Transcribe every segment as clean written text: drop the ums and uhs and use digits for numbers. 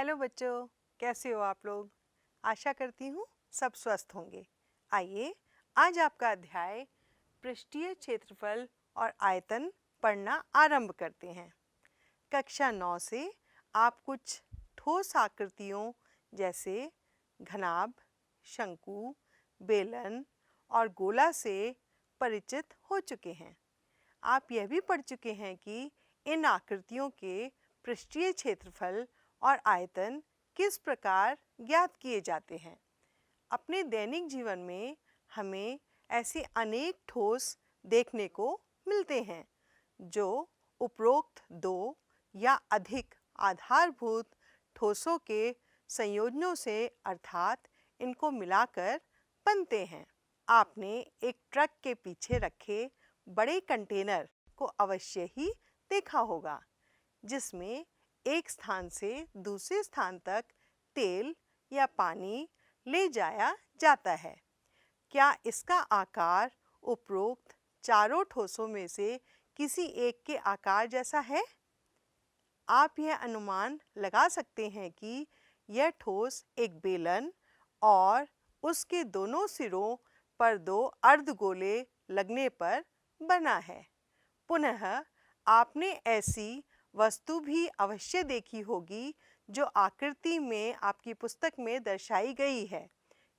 Hello बच्चों, कैसे हो आप लोग। आशा करती हूँ सब स्वस्थ होंगे। आइए आज आपका अध्याय पृष्ठीय क्षेत्रफल और आयतन पढ़ना आरंभ करते हैं। कक्षा 9 से आप कुछ ठोस आकृतियों जैसे घनाभ, शंकु, बेलन और गोला से परिचित हो चुके हैं। आप यह भी पढ़ चुके हैं कि इन आकृतियों के पृष्ठीय क्षेत्रफल और आयतन किस प्रकार ज्ञात किए जाते हैं। अपने दैनिक जीवन में हमें ऐसे अनेक ठोस देखने को मिलते हैं जो उपरोक्त दो या अधिक आधारभूत ठोसों के संयोजनों से अर्थात इनको मिलाकर बनते हैं। आपने एक ट्रक के पीछे रखे बड़े कंटेनर को अवश्य ही देखा होगा, जिसमें एक स्थान से दूसरे स्थान तक तेल या पानी ले जाया जाता है। क्या इसका आकार उपरोक्त चारों ठोसों में से किसी एक के आकार जैसा है? आप यह अनुमान लगा सकते हैं कि यह ठोस एक बेलन और उसके दोनों सिरों पर दो अर्धगोले लगने पर बना है। पुनः आपने ऐसी वस्तु भी अवश्य देखी होगी जो आकृति में आपकी पुस्तक में दर्शाई गई है।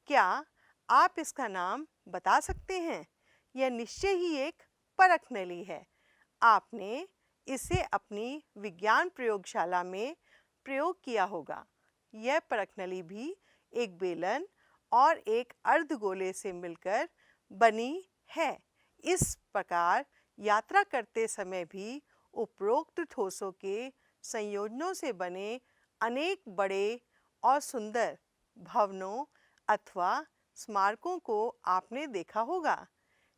क्या आप इसका नाम बता सकते हैं? यह निश्चय ही एक परख नली है। आपने इसे अपनी विज्ञान प्रयोगशाला में प्रयोग किया होगा। यह परख नली भी एक बेलन और एक अर्धगोले से मिलकर बनी है। इस प्रकार यात्रा करते समय भी उपरोक्त ठोसों के संयोजनों से बने अनेक बड़े और सुंदर भवनों अथवा स्मारकों को आपने देखा होगा।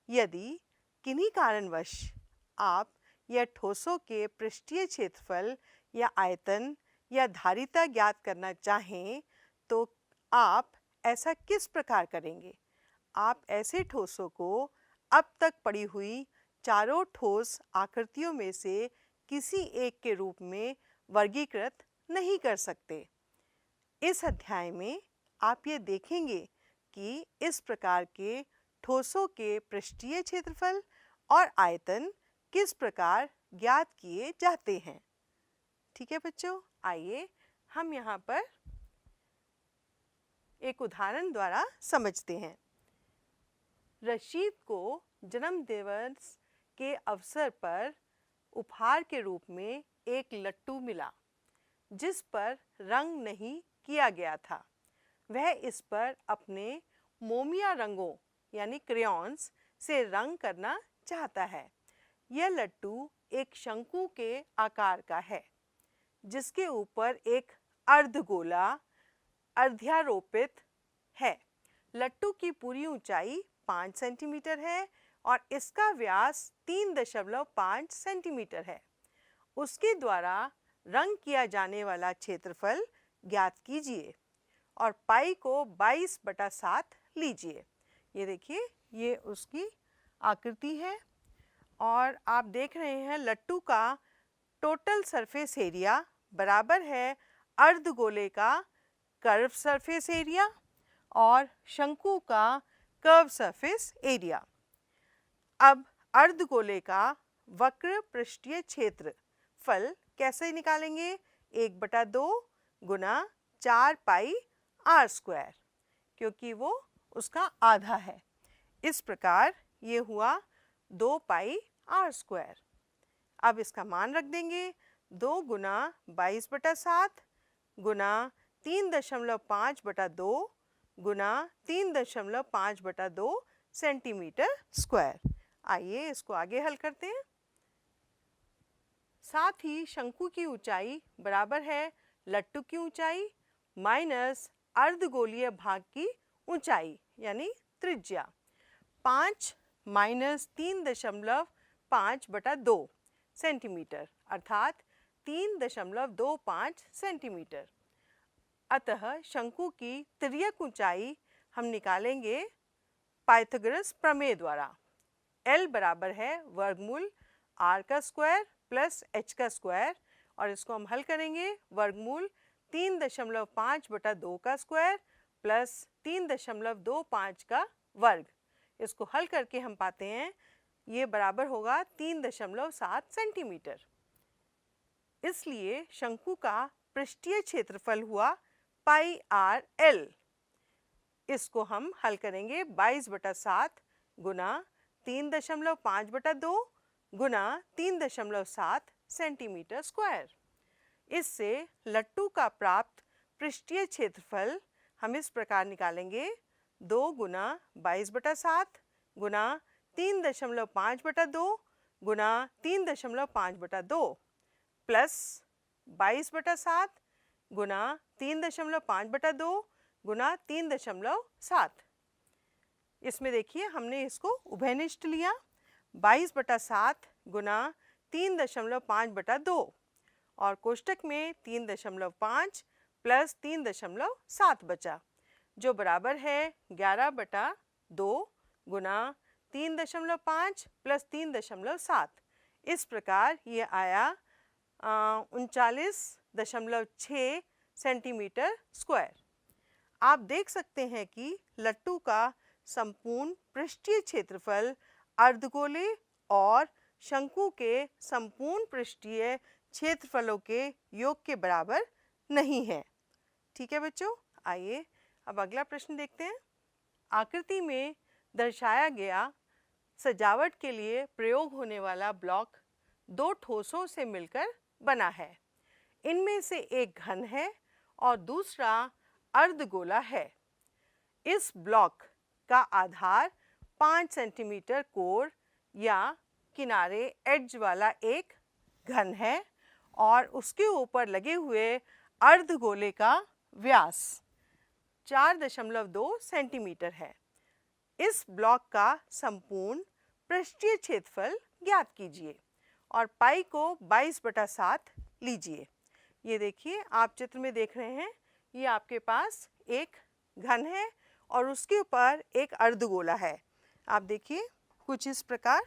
यदि किन्हीं कारणवश आप यह ठोसों के पृष्ठीय क्षेत्रफल या आयतन या धारिता ज्ञात करना चाहें तो आप ऐसा किस प्रकार करेंगे? आप ऐसे ठोसों को अब तक पड़ी हुई चारों ठोस आकृतियों में से किसी एक के रूप में वर्गीकृत नहीं कर सकते। इस अध्याय में आप ये देखेंगे कि इस प्रकार के ठोसों के पृष्ठीय क्षेत्रफल और आयतन किस प्रकार ज्ञात किए जाते हैं। ठीक है बच्चों, आइए हम यहाँ पर एक उदाहरण द्वारा समझते हैं। रशीद को जन्मदिवस के अवसर पर उपहार के रूप में एक लट्टू मिला जिस पर रंग नहीं किया गया था। वह इस पर अपने मोमिया रंगों यानी क्रेयॉन्स से रंग करना चाहता है। यह लट्टू एक शंकु के आकार का है जिसके ऊपर एक अर्धगोला अर्ध्यारोपित है। लट्टू की पूरी ऊंचाई 5 सेंटीमीटर है और इसका व्यास 3.5 सेंटीमीटर है। उसके द्वारा रंग किया जाने वाला क्षेत्रफल ज्ञात कीजिए और पाई को 22/7 लीजिए। ये देखिए, ये उसकी आकृति है और आप देख रहे हैं लट्टू का टोटल सरफेस एरिया बराबर है अर्धगोले का कर्व सरफेस एरिया और शंकु का कर्व सरफेस एरिया। अब अर्धगोले का वक्र पृष्ठीय क्षेत्रफल कैसे निकालेंगे? 1/2 गुना 4 पाई आर स्क्वायर, क्योंकि वो उसका आधा है। इस प्रकार ये हुआ 2 पाई आर स्क्वायर। अब इसका मान रख देंगे। 2 गुना 22/7 गुना 3.5/2 गुना 3.5/2 सेंटीमीटर स्क्वायर। आइए इसको आगे हल करते हैं। साथ ही शंकु की ऊंचाई बराबर है लट्टू की ऊंचाई माइनस अर्धगोलीय भाग की ऊंचाई यानी त्रिज्या। 5 माइनस 3.5/2 सेंटीमीटर अर्थात 3.25 सेंटीमीटर। अतः शंकु की तिर्यक ऊंचाई हम निकालेंगे पाइथागोरस प्रमेय द्वारा। L बराबर है वर्गमूल r का स्क्वायर प्लस h का स्क्वायर और इसको हम हल करेंगे। वर्गमूल 3.5/2 का स्क्वायर प्लस 3.25 का वर्ग। इसको हल करके हम पाते हैं ये बराबर होगा 3.7 सेंटीमीटर। इसलिए शंकु का पृष्ठीय क्षेत्रफल हुआ पाई आर एल। इसको हम हल करेंगे 22/7 गुना 3.5/2 गुना 3.7 सेंटीमीटर स्क्वायर। इससे लट्टू का प्राप्त पृष्ठीय क्षेत्रफल हम इस प्रकार निकालेंगे 2 गुना 22/7 गुना 3.5/2 गुना 3.5/2 प्लस 22/7 गुना 3.5/2 गुना 3.7। इसमें देखिए हमने इसको उभयनिष्ठ लिया 22/7 गुना 3.5/2 और कोष्टक में 3.5 प्लस 3.7 बचा जो बराबर है 11/2 गुना 3.5 प्लस 3.7। इस प्रकार ये आया 39.6 सेंटीमीटर स्क्वायर। आप देख सकते हैं कि लट्टू का संपूर्ण पृष्ठीय क्षेत्रफल अर्धगोले और शंकु के संपूर्ण पृष्ठीय क्षेत्रफलों के योग के बराबर नहीं है। ठीक है बच्चों, आइए अब अगला प्रश्न देखते हैं। आकृति में दर्शाया गया सजावट के लिए प्रयोग होने वाला ब्लॉक दो ठोसों से मिलकर बना है। इनमें से एक घन है और दूसरा अर्धगोला है। इस ब्लॉक का आधार 5 सेंटीमीटर कोर या किनारे एड्ज वाला एक घन है और उसके ऊपर लगे हुए अर्धगोले का व्यास 4.2 सेंटीमीटर है। इस ब्लॉक का संपूर्ण पृष्ठीय क्षेत्रफल ज्ञात कीजिए और पाई को 22/7 लीजिए। ये देखिए आप चित्र में देख रहे हैं, ये आपके पास एक घन है और उसके ऊपर एक अर्धगोला है। आप देखिए कुछ इस प्रकार,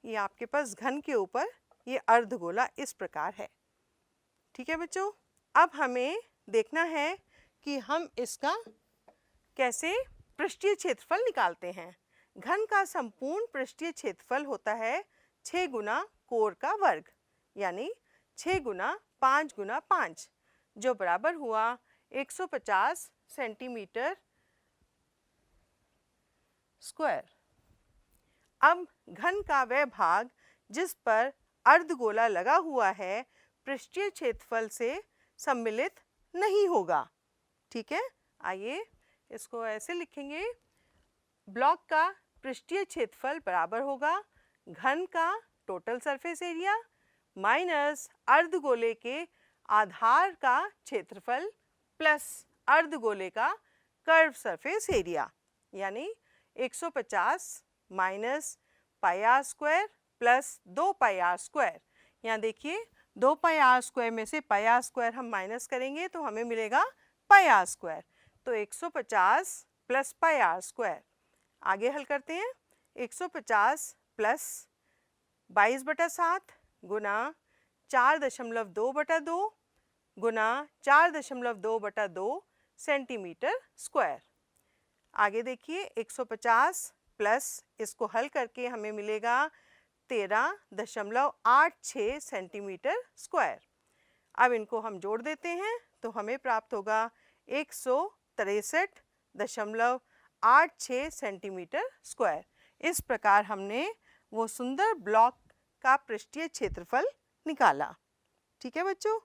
ये आपके पास घन के ऊपर ये अर्धगोला इस प्रकार है। ठीक है बच्चों, अब हमें देखना है कि हम इसका कैसे पृष्ठीय क्षेत्रफल निकालते हैं। घन का संपूर्ण पृष्ठीय क्षेत्रफल होता है 6 गुना कोर का वर्ग यानी 6 गुना 5 गुना 5 जो बराबर हुआ 150 सेंटीमीटर स्क्वायर। अब घन का वह भाग जिस पर अर्धगोला लगा हुआ है पृष्ठीय क्षेत्रफल से सम्मिलित नहीं होगा। ठीक है, आइए इसको ऐसे लिखेंगे। ब्लॉक का पृष्ठीय क्षेत्रफल बराबर होगा घन का टोटल सरफेस एरिया माइनस अर्धगोले के आधार का क्षेत्रफल प्लस अर्धगोले का कर्व सरफेस एरिया यानी 150 minus pi are square plus 2 pi are square. यहाँ देखिए 2 पाई आर स्क्वायर में से पाई आर स्क्वायर हम माइनस करेंगे तो हमें मिलेगा पाई आर स्क्वायर। तो 150 प्लस पाई आर स्क्वायर। आगे हल करते हैं। 150 प्लस 22/7 गुना 4.2/2 गुना 4.2/2 सेंटीमीटर स्क्वायर। आगे देखिए 150 प्लस इसको हल करके हमें मिलेगा 13.86 सेंटीमीटर स्क्वायर। अब इनको हम जोड़ देते हैं तो हमें प्राप्त होगा 163.86 सेंटीमीटर स्क्वायर। इस प्रकार हमने वो सुंदर ब्लॉक का पृष्ठीय क्षेत्रफल निकाला। ठीक है बच्चों,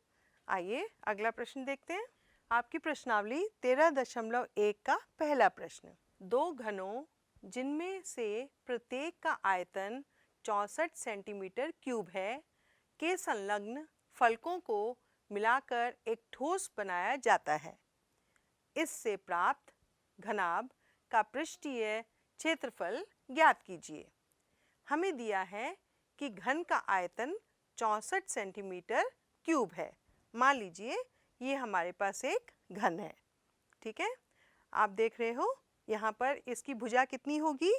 आइए अगला प्रश्न देखते हैं। आपकी प्रश्नावली 13.1 का पहला प्रश्न। दो घनों जिनमें से प्रत्येक का आयतन 64 सेंटीमीटर क्यूब है के संलग्न फलकों को मिलाकर एक ठोस बनाया जाता है। इससे प्राप्त घनाभ का पृष्ठीय क्षेत्रफल ज्ञात कीजिए। हमें दिया है कि घन का आयतन 64 सेंटीमीटर क्यूब है। मान लीजिए ये हमारे पास एक घन है। ठीक है, आप देख रहे हो यहाँ पर इसकी भुजा कितनी होगी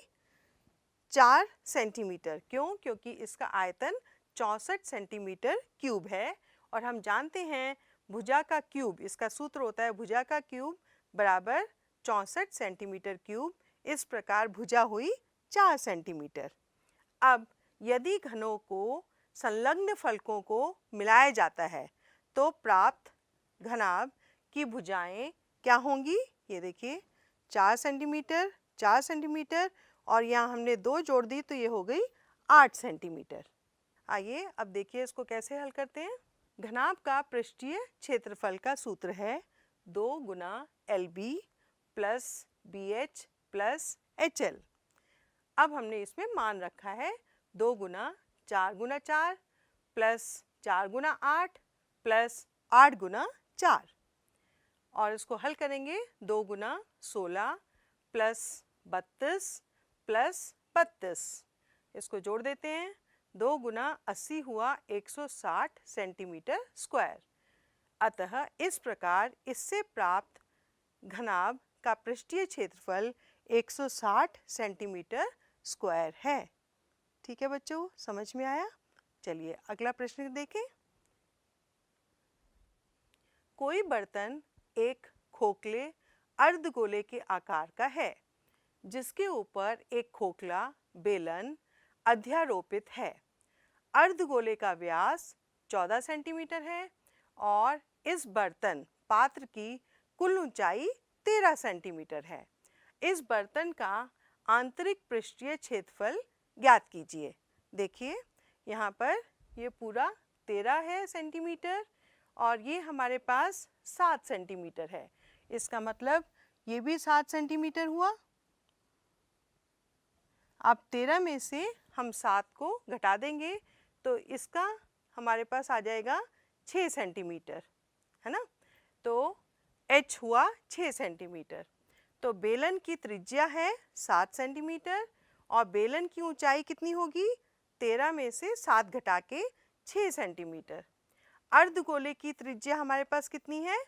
4 सेंटीमीटर। क्यों? क्योंकि इसका आयतन 64 सेंटीमीटर क्यूब है और हम जानते हैं भुजा का क्यूब, इसका सूत्र होता है भुजा का क्यूब बराबर 64 सेंटीमीटर क्यूब। इस प्रकार भुजा हुई 4 सेंटीमीटर। अब यदि घनों को संलग्न फलकों को मिलाया जाता है तो प्राप्त घनाभ की भुजाएं क्या होंगी? ये देखिए 4 सेंटीमीटर, 4 सेंटीमीटर और यहाँ हमने 2 जोड़ दी तो ये हो गई 8 सेंटीमीटर। आइए अब देखिए इसको कैसे हल करते हैं। घनाभ का पृष्ठीय क्षेत्रफल का सूत्र है 2 गुना LB plus BH plus HL। अब हमने इसमें मान रखा है 2 गुना 4 प्लस 4 गुना 8 प्लस 8 गुना 4 और इसको हल करेंगे 2 गुना 16 प्लस 32 प्लस 32। इसको जोड़ देते हैं 2 गुना 80 हुआ 160 सेंटीमीटर स्क्वायर। अतः इस प्रकार इससे प्राप्त घनाभ का पृष्ठीय क्षेत्रफल 160 सेंटीमीटर स्क्वायर है। ठीक है बच्चों, समझ में आया? चलिए अगला प्रश्न देखें। कोई बर्तन एक खोखले अर्धगोले के आकार का है जिसके ऊपर एक खोखला बेलन अध्यारोपित है। अर्धगोले का व्यास 14 सेंटीमीटर है और इस बर्तन पात्र की कुल ऊंचाई 13 सेंटीमीटर है। इस बर्तन का आंतरिक पृष्ठीय क्षेत्रफल ज्ञात कीजिए। देखिए यहाँ पर ये पूरा 13 है सेंटीमीटर और ये हमारे पास 7 सेंटीमीटर है। इसका मतलब ये भी 7 सेंटीमीटर हुआ। अब 13 में से हम 7 को घटा देंगे तो इसका हमारे पास आ जाएगा 6 सेंटीमीटर, है ना। तो h हुआ 6 सेंटीमीटर। तो बेलन की त्रिज्या है 7 सेंटीमीटर और बेलन की ऊंचाई कितनी होगी? 13 में से 7 घटा के 6 सेंटीमीटर। अर्धगोले की त्रिज्या हमारे पास कितनी है?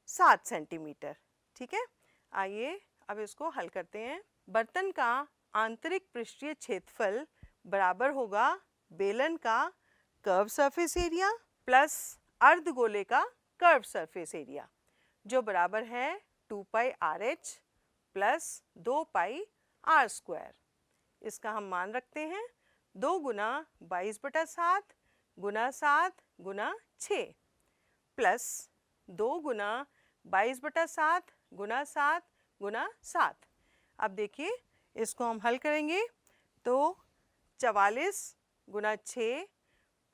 7 सेंटीमीटर। ठीक है, आइए अब इसको हल करते हैं। बर्तन का आंतरिक पृष्ठीय क्षेत्रफल बराबर होगा बेलन का कर्व सरफेस एरिया प्लस अर्धगोले का कर्व सरफेस एरिया, जो बराबर है 2 पाई RH प्लस 2 पाई R स्क्वायर। इसका हम मान रखते हैं 2 गुना 22/7 गुना 7 गुना 6 प्लस 2 गुना 22/7 गुना 7 गुना 7। अब देखिए इसको हम हल करेंगे तो 44 गुना 6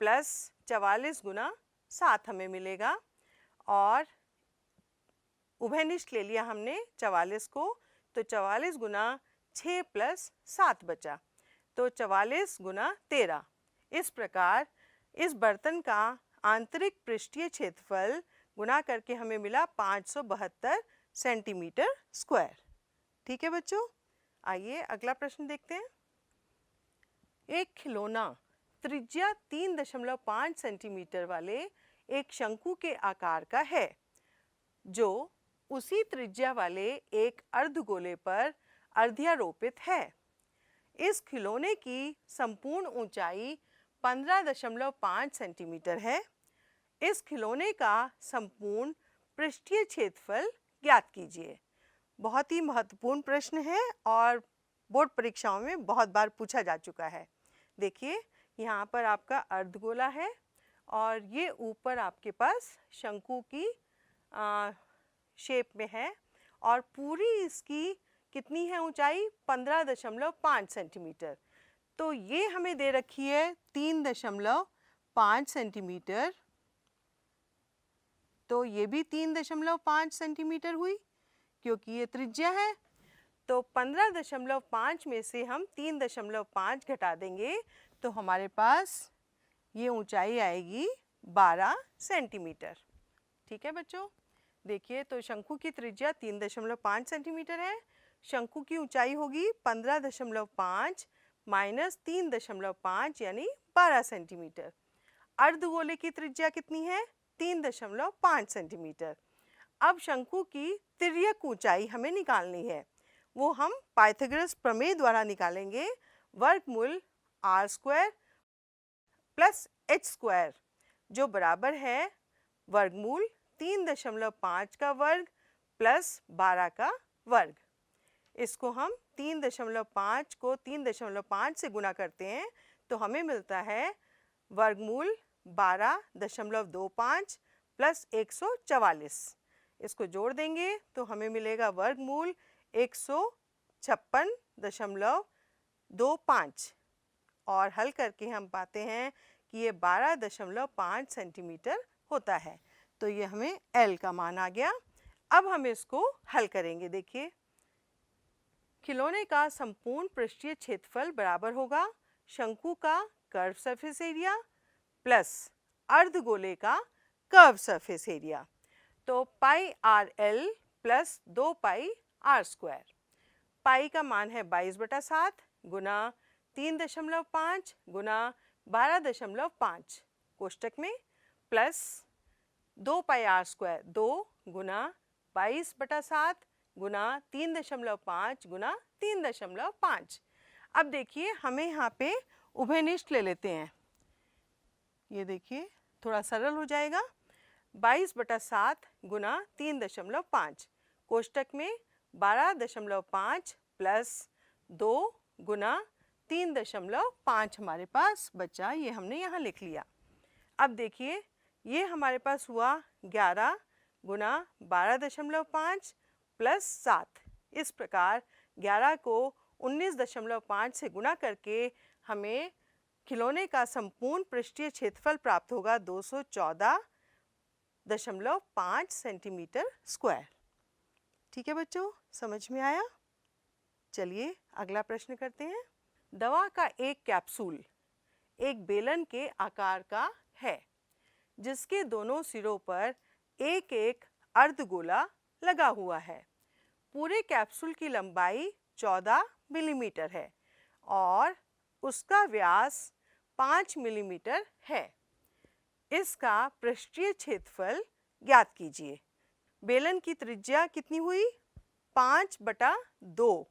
प्लस 44 गुना 7 हमें मिलेगा और उभयनिष्ठ ले लिया हमने 44 को, तो 44 गुना 6 प्लस 7 बचा तो 44 गुना 13। इस प्रकार इस बर्तन का आंतरिक पृष्ठीय क्षेत्रफल गुना करके हमें मिला 572 सेंटीमीटर स्क्वायर। ठीक है बच्चों, आइए अगला प्रश्न देखते हैं। एक खिलौना त्रिज्या 3.5 सेंटीमीटर वाले एक शंकु के आकार का है जो उसी त्रिज्या वाले एक अर्धगोले पर अर्ध्यारोपित है। इस खिलौने की संपूर्ण ऊंचाई 15.5 सेंटीमीटर है। इस खिलौने का संपूर्ण पृष्ठीय क्षेत्रफल ज्ञात कीजिए। बहुत ही महत्वपूर्ण प्रश्न है और बोर्ड परीक्षाओं में बहुत बार पूछा जा चुका है। देखिए यहाँ पर आपका अर्धगोला है और ये ऊपर आपके पास शंकु की शेप में है और पूरी इसकी कितनी है ऊंचाई? 15.5 सेंटीमीटर। तो ये हमें दे रखी है 3.5 सेंटीमीटर, तो ये भी 3.5 सेंटीमीटर हुई क्योंकि ये त्रिज्या है। तो 15.5 में से हम 3.5 घटा देंगे तो हमारे पास ये ऊंचाई आएगी 12 सेंटीमीटर। ठीक है बच्चों, देखिए तो शंकु की त्रिज्या 3.5 सेंटीमीटर है, शंकु की ऊंचाई होगी 15.5 माइनस 3.5 यानी 12 सेंटीमीटर। अर्धगोले की त्रिज्या कितनी है? 3.5 सेंटीमीटर। अब शंकु की तिर्यक ऊंचाई हमें निकालनी है, वो हम पाइथागोरस प्रमेय द्वारा निकालेंगे। वर्गमूल R square plus H square जो बराबर है वर्गमूल 3.5 का वर्ग प्लस 12 का वर्ग। इसको हम 3.5 को 3.5 से गुना करते हैं तो हमें मिलता है वर्गमूल 12.25 प्लस 144। इसको जोड़ देंगे तो हमें मिलेगा वर्गमूल 156.25 और हल करके हम पाते हैं कि ये 12.5 सेंटीमीटर होता है। तो ये हमें L का मान आ गया। अब हम इसको हल करेंगे। देखिए, खिलौने का संपूर्ण पृष्ठीय क्षेत्रफल बराबर होगा शंकु का कर्व सरफेस एरिया प्लस अर्धगोले का कर्व सरफेस एरिया। तो pi R L plus 2 pi are square. Pi का मान है 22/7 गुना 3.5 गुना 12.5 कोष्टक में प्लस 2 पाई आर स्क्वायर 2 गुना 22/7 गुना 3.5 गुना 3.5। अब देखिए, हमें यहाँ पे उभयनिष्ठ ले लेते हैं। ये देखिए थोड़ा सरल हो जाएगा। 22/7 गुना 3.5 कोष्टक में 12.5 प्लस 2 गुना 3.5 हमारे पास बचा। ये हमने यहाँ लिख लिया। अब देखिए, ये हमारे पास हुआ 11 गुना 12.5 प्लस 7। इस प्रकार 11 को 19.5 से गुना करके हमें खिलौने का संपूर्ण पृष्ठीय क्षेत्रफल प्राप्त होगा 214.5 सेंटीमीटर स्क्वायर। ठीक है बच्चों, समझ में आया? चलिए अगला प्रश्न करते हैं। दवा का एक कैप्सूल एक बेलन के आकार का है जिसके दोनों सिरों पर एक एक अर्धगोला लगा हुआ है। पूरे कैप्सूल की लंबाई 14 मिलीमीटर है और उसका व्यास 5 मिलीमीटर है। इसका पृष्ठीय क्षेत्रफल ज्ञात कीजिए। बेलन की त्रिज्या कितनी हुई? 5/2,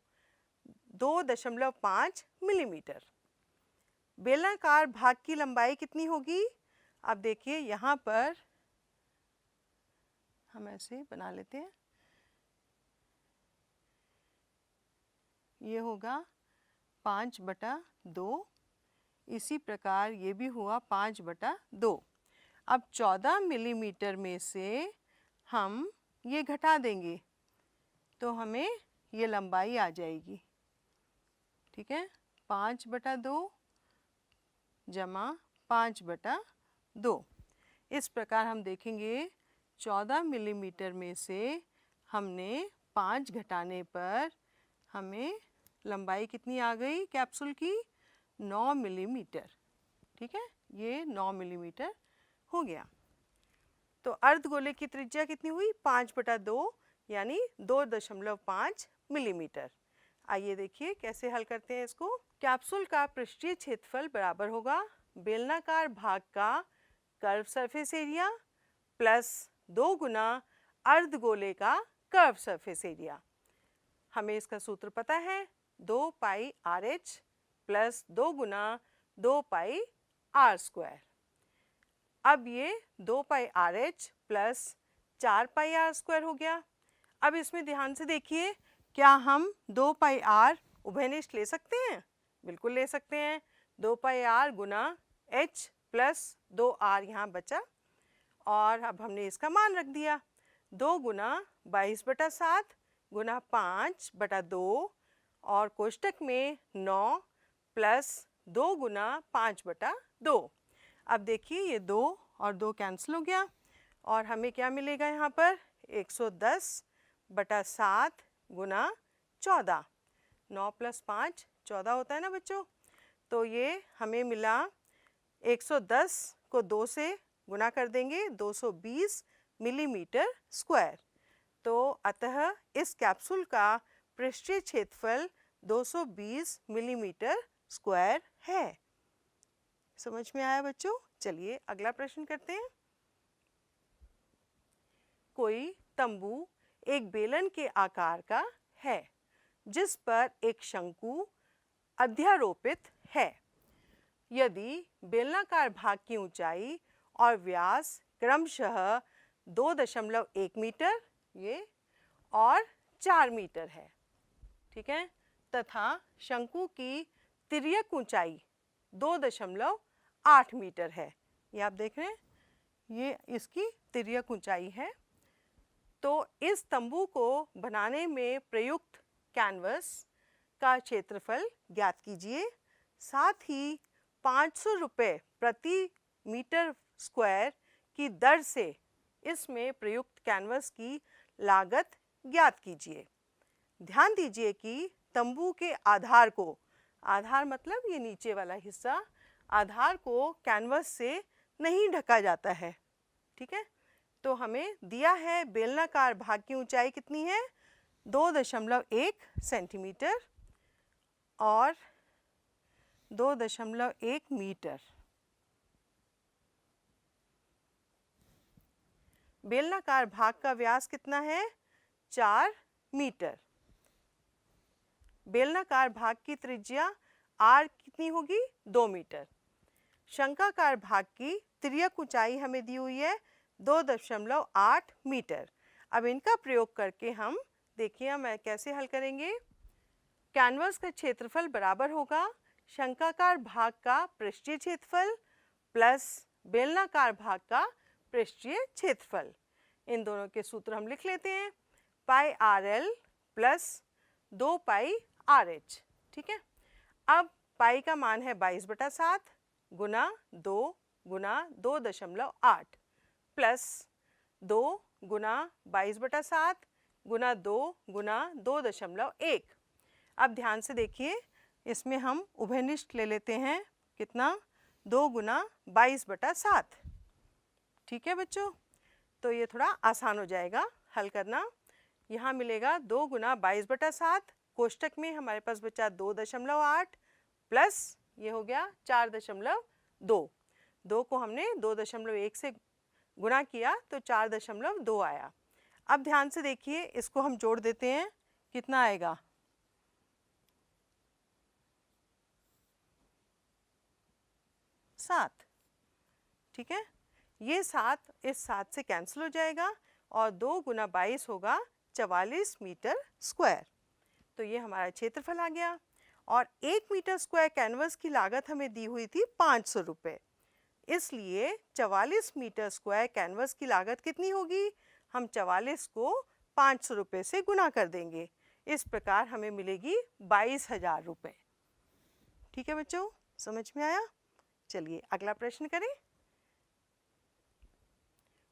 2.5 मिलीमीटर। बेलनाकार भाग की लंबाई कितनी होगी? अब देखिए, यहाँ पर हम ऐसे बना लेते हैं। ये होगा 5/2। इसी प्रकार ये भी हुआ 5/2। अब 14 मिलीमीटर में से हम ये घटा देंगे तो हमें ये लंबाई आ जाएगी। ठीक है, 5/2 जमा 5/2। इस प्रकार हम देखेंगे 14 मिलीमीटर में से हमने 5 घटाने पर हमें लंबाई कितनी आ गई कैप्सूल की? 9 मिलीमीटर। ठीक है, ये 9 मिलीमीटर हो गया। तो अर्धगोले की त्रिज्या कितनी हुई? 5/2 यानी 2.5 मिलीमीटर। आइए देखिए कैसे हल करते हैं इसको। कैप्सूल का पृष्ठीय क्षेत्रफल बराबर होगा बेलनाकार भाग का कर्व सरफेस एरिया प्लस 2 गुना अर्धगोले का कर्व सरफेस एरिया। हमें इसका सूत्र पता है, 2 पाई आर एच प्लस 2 गुना 2 पाई आर स्क्वायर। अब ये 2 pi R H plus 4 pi are square हो गया। अब इसमें ध्यान से देखिए, क्या हम 2 पाई आर उभयनिष्ठ ले सकते हैं? बिल्कुल ले सकते हैं। 2 पाई आर गुना एच प्लस 2 आर यहाँ बचा और अब हमने इसका मान रख दिया। 2 गुना 22/7 गुना 5/2 और कोष्टक में 9 प्लस 2 गुना 5/2। अब देखिए, ये 2 और 2 कैंसिल हो गया और हमें क्या मिलेगा यहाँ पर? 110/7 गुना 14। 9 प्लस 5 14 होता है ना बच्चों। तो ये हमें मिला 110 को 2 से गुना कर देंगे 220 मिलीमीटर स्क्वायर। तो अतः इस कैप्सूल का पृष्ठीय क्षेत्रफल 220 मिलीमीटर स्क्वायर है। समझ में आया बच्चों? चलिए अगला प्रश्न करते हैं। कोई तंबू एक बेलन के आकार का है जिस पर एक शंकु अध्यारोपित है। यदि बेलनाकार भाग की ऊंचाई और व्यास क्रमशः 2.1 मीटर ये और 4 मीटर है, ठीक है। तथा शंकु की तिर्यक ऊंचाई 2.8 मीटर है। ये आप देख रहे हैं, ये इसकी तिर्यक ऊंचाई है। तो इस तंबू को बनाने में प्रयुक्त कैनवस का क्षेत्रफल ज्ञात कीजिए। साथ ही 500 रुपये प्रति मीटर स्क्वायर की दर से इसमें प्रयुक्त कैनवस की लागत ज्ञात कीजिए। ध्यान दीजिए कि तंबू के आधार को, आधार मतलब ये नीचे वाला हिस्सा, आधार को कैनवस से नहीं ढका जाता है, ठीक है। तो हमें दिया है बेलनाकार भाग की ऊंचाई कितनी है, 2.1 सेंटीमीटर और 2.1 मीटर। बेलनाकार भाग का व्यास कितना है, 4 मीटर। बेलनाकार भाग की त्रिज्या r कितनी होगी, 2 मीटर। शंक्वाकार भाग की तिर्यक ऊंचाई हमें दी हुई है 2.8 मीटर। अब इनका प्रयोग करके हम देखिए हम कैसे हल करेंगे। कैनवस का क्षेत्रफल बराबर होगा शंक्वाकार भाग का पृष्ठीय क्षेत्रफल प्लस बेलनाकार भाग का पृष्ठीय क्षेत्रफल। इन दोनों के सूत्र हम लिख लेते हैं, पाई R L plus 2 pi R H, ठीक है। अब पाई का मान है 22/7 गुना 2 गुना 2.8 प्लस 2 गुना 22/7 गुना 2 गुना 2.1। अब ध्यान से देखिए, इसमें हम उभयनिष्ठ ले लेते हैं, कितना, 2 गुना 22/7, ठीक है बच्चों। तो ये थोड़ा आसान हो जाएगा हल करना। यहाँ मिलेगा 2 गुना 22/7, कोष्टक में हमारे पास बचा 2.8 प्लस ये हो गया 4.2। 2 को हमने 2.1 से गुणा किया तो 4.2 आया। अब ध्यान से देखिए, इसको हम जोड़ देते हैं, कितना आएगा, 7, ठीक है। ये 7 इस 7 से कैंसिल हो जाएगा और 2 गुना 22 होगा 44 मीटर स्क्वायर। तो ये हमारा क्षेत्रफल आ गया। और 1 मीटर स्क्वायर कैनवस की लागत हमें दी हुई थी 500 रुपये, इसलिए 44 मीटर स्क्वायर कैनवस की लागत कितनी होगी, हम 44 को 500 रुपये से गुना कर देंगे। इस प्रकार हमें मिलेगी 22,000 रुपये। ठीक है बच्चों, समझ में आया। चलिए अगला प्रश्न करें।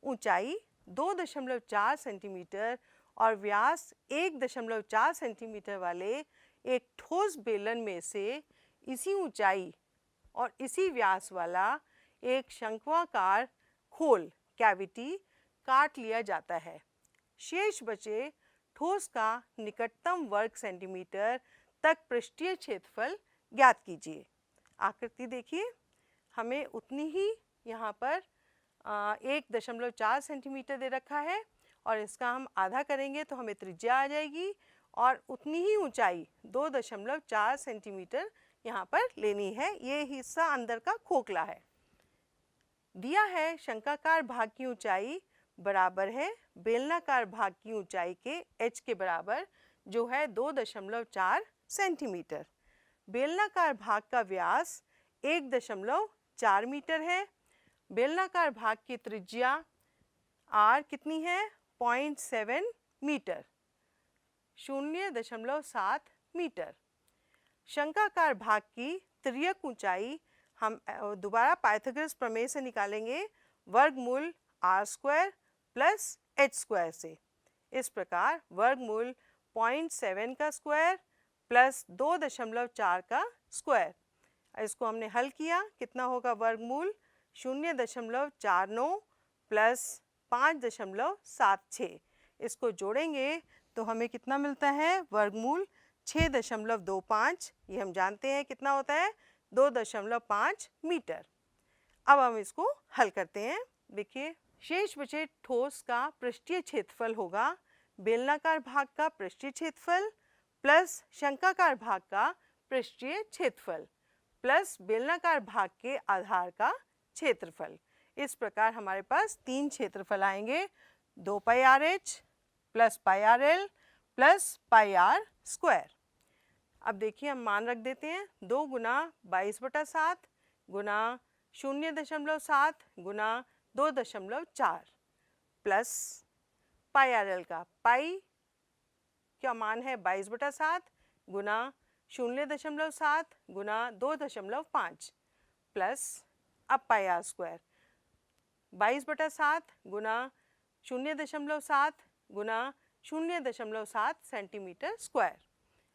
ऊंचाई 2.4 सेंटीमीटर और व्यास 1.4 सेंटीमीटर वाले एक ठोस बेलन में से इसी ऊंचाई और इसी व्यास वाला एक शंक्वाकार खोल कैविटी काट लिया जाता है। शेष बचे ठोस का निकटतम वर्ग सेंटीमीटर तक पृष्ठीय क्षेत्रफल ज्ञात कीजिए। आकृति देखिए, हमें उतनी ही यहाँ पर 1.4 सेंटीमीटर दे रखा है और इसका हम आधा करेंगे तो हमें त्रिज्या आ जाएगी और उतनी ही ऊंचाई 2.4 सेंटीमीटर यहाँ पर लेनी है। ये हिस्सा अंदर का खोखला है। दिया है शंक्वाकार भाग की ऊंचाई बराबर है बेलनाकार भाग की ऊंचाई के h के बराबर, जो है 2.4 सेंटीमीटर। बेलनाकार भाग का व्यास 1.4 मीटर है। बेलनाकार भाग की त्रिज्या r कितनी है, 0.7 मीटर, 0.7 मीटर। शंक्वाकार भाग की तिर्यक ऊंचाई हम दोबारा पाइथागोरस प्रमेय से निकालेंगे, वर्गमूल r square plus h square से। इस प्रकार वर्गमूल 0.7 का स्क्वायर प्लस 2.4 का स्क्वायर, इसको हमने हल किया, कितना होगा वर्गमूल 0.49 प्लस 5.76। इसको जोड़ेंगे तो हमें कितना मिलता है, वर्गमूल 6.25। ये हम जानते हैं कितना होता है, 2.5 मीटर। अब हम इसको हल करते हैं। देखिए, शेष बचे ठोस का पृष्ठीय क्षेत्रफल होगा बेलनाकार भाग का पृष्ठीय क्षेत्रफल प्लस शंक्वाकार भाग का पृष्ठीय क्षेत्रफल प्लस बेलनाकार भाग के आधार का क्षेत्रफल। इस प्रकार हमारे पास 3 क्षेत्रफल आएंगे, 2 pi R H plus pi R L plus pi are square. अब देखिए हम मान रख देते हैं, 2 गुना 22/7 गुना 0.7 गुना 2.4 प्लस पाई आर एल का पाई क्या मान है 22/7 गुना 0.7 गुना 2.5 प्लस अब पाई आर स्क्वायर 22/7 गुना 0.7 गुना 0.7 सेंटीमीटर स्क्वायर।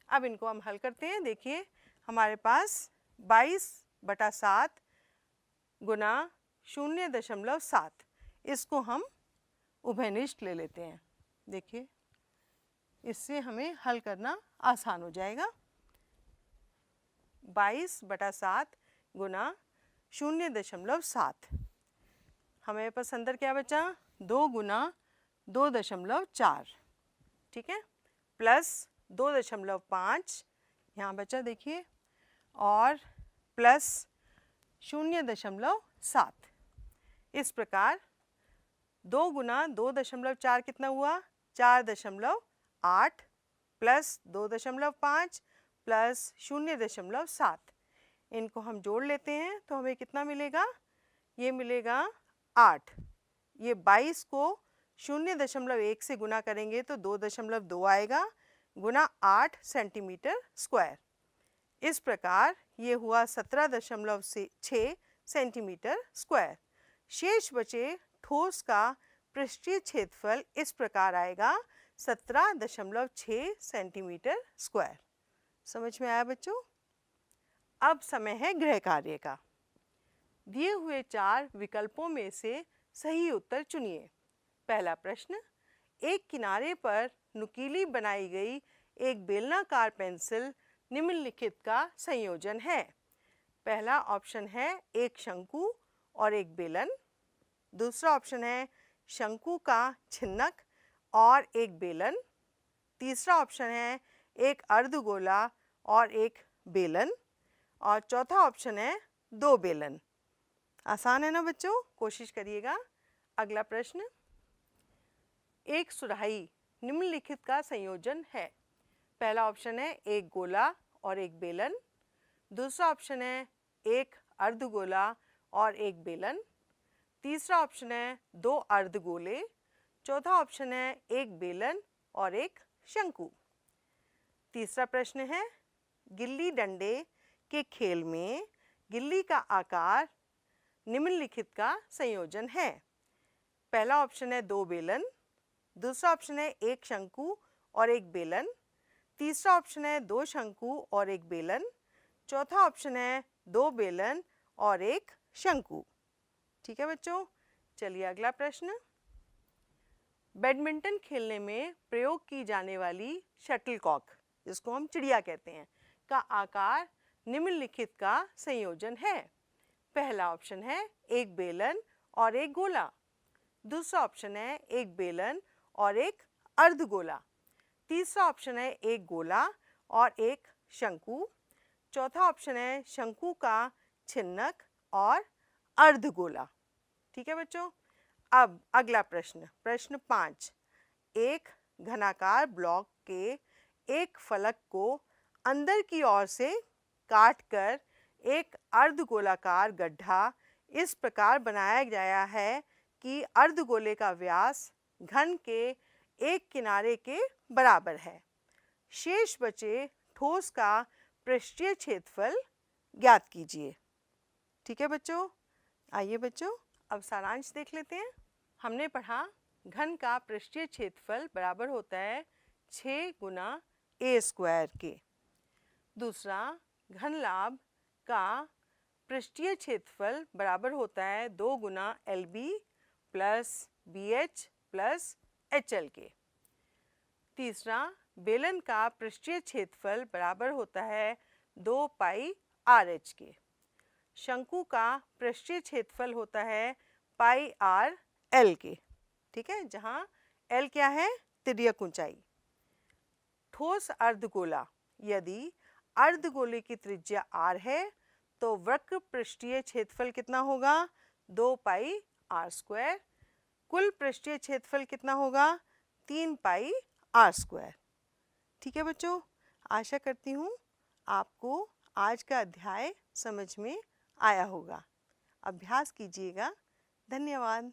अब इनको हम हल करते हैं। देखिए हमारे पास 22/7 गुना 0.7, इसको हम उभयनिष्ठ ले लेते हैं। देखिए इससे हमें हल करना आसान हो जाएगा। 22/7 गुना 0.7, हमें पास अंदर क्या बचा, 2 गुना 2.4, ठीक है, प्लस 2.5 यहाँ बचा देखिए, और प्लस 0.7। इस प्रकार 2 गुना 2.4 कितना हुआ, 4.8 प्लस 2.5 प्लस 0.7, इनको हम जोड़ लेते हैं तो हमें कितना मिलेगा, ये मिलेगा 8। ये 22 को 0.1 से गुना करेंगे तो 2.2 आएगा गुना 8 सेंटीमीटर स्क्वायर। इस प्रकार ये हुआ 17.6 सेंटीमीटर स्क्वायर। शेष बचे ठोस का पृष्ठीय क्षेत्रफल इस प्रकार आएगा 17.6 सेंटीमीटर स्क्वायर। समझ में आया बच्चों? अब समय है गृह कार्य का। दिए हुए 4 विकल्पों में से सही उत्तर चुनिए। पहला प्रश्न, एक किनारे पर नुकीली बनाई गई एक बेलनाकार पेंसिल निम्नलिखित का संयोजन है। पहला ऑप्शन है एक शंकु और एक बेलन। दूसरा ऑप्शन है शंकु का छिन्नक और एक बेलन। तीसरा ऑप्शन है एक अर्धगोला और एक बेलन। और चौथा ऑप्शन है 2 बेलन। आसान है ना बच्चों, कोशिश करिएगा। अगला प्रश्न, एक सुराही निम्नलिखित का संयोजन है। पहला ऑप्शन है एक गोला और एक बेलन। दूसरा ऑप्शन है एक अर्धगोला और एक बेलन। तीसरा ऑप्शन है 2 अर्धगोले। चौथा ऑप्शन है एक बेलन और एक शंकु। तीसरा प्रश्न है, गिल्ली डंडे के खेल में गिल्ली का आकार निम्नलिखित का संयोजन है। पहला ऑप्शन है 2 बेलन। दूसरा ऑप्शन है एक शंकु और एक बेलन। तीसरा ऑप्शन है 2 शंकु और एक बेलन। चौथा ऑप्शन है 2 बेलन और एक शंकु। ठीक है बच्चों, चलिए अगला प्रश्न। बैडमिंटन खेलने में प्रयोग की जाने वाली शटलकॉक, जिसको हम चिड़िया कहते हैं, का आकार निम्नलिखित का संयोजन है। पहला ऑप्शन है एक बेलन और एक गोला। दूसरा ऑप्शन है एक बेलन और एक अर्धगोला। तीसरा ऑप्शन है एक गोला और एक शंकु। चौथा ऑप्शन है शंकु का छिन्नक और अर्धगोला। ठीक है बच्चों। अब अगला प्रश्न, प्रश्न 5। एक घनाकार ब्लॉक के एक फलक को अंदर की ओर से काटकर एक अर्धगोलाकार गड्ढा इस प्रकार बनाया गया है कि अर्धगोले का व्यास घन के एक किनारे के बराबर है। शेष बचे ठोस का पृष्ठीय क्षेत्रफल ज्ञात कीजिए। ठीक है बच्चों। आइए बच्चों अब सारांश देख लेते हैं। हमने पढ़ा घन का पृष्ठीय क्षेत्रफल बराबर होता है 6 गुना a स्क्वायर के। दूसरा, घन लाभ का पृष्ठीय क्षेत्रफल बराबर होता है 2 गुना LB plus BH plus HL के। तीसरा, बेलन का पृष्ठीय क्षेत्रफल बराबर होता है 2 पाई RH के। शंकु का पृष्ठीय क्षेत्रफल होता है पाई R L के। ठीक है, जहाँ L क्या है, तिर्यक ऊंचाई। ठोस अर्धगोला, यदि अर्धगोले की त्रिज्या R है तो वक्र पृष्ठीय क्षेत्रफल कितना होगा, 2 पाई आर स्क्वायर। कुल पृष्ठीय क्षेत्रफल कितना होगा? 3 पाई आर स्क्वायर। ठीक है बच्चों, आशा करती हूँ आपको आज का अध्याय समझ में आया होगा। अभ्यास कीजिएगा। धन्यवाद।